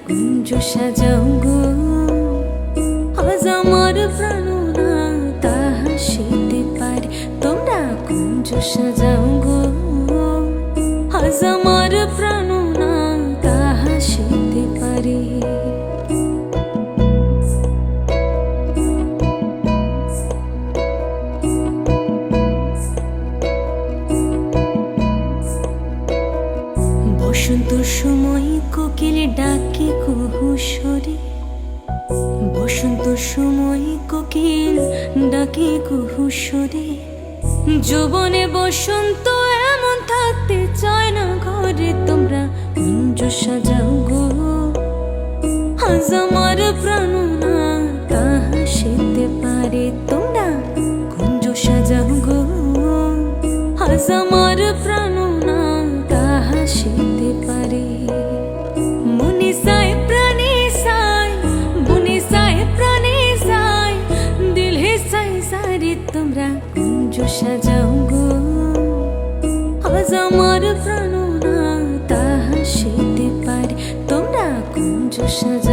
কুঞ্জ সাজাও গো, আজ আমার প্রাণনা তাহা সেতে পারে। তোমরা কুঞ্জ সাজাও গো, আজ আমার প্রাণনা তাহা সেতে পারে। বসন্ত সময় কোকিল ডাকে কুহু স্বরে, বসন্ত সময় কোকিল ডাকে কুহু স্বরে। যৌবনে বসন্ত এমন থাকতে চায় না ঘরে। তোমরা কুঞ্জ সাজাও গো, আজ আমার প্রাণনা তাহা সেতে পারে। তোমরা কুঞ্জ সাজাও গো, আজ আমার প্রাণনা তাহা সেতে পারে। মনে সায় প্রাণে সায়, মনে সায় প্রাণে সায়, দিল হে সায় সারে। তোমরা কুঞ্জ সাজাও গো, আজ আমার প্রাণনা তাহা সেতে পারে। তোমরা কুঞ্জ সাজাও।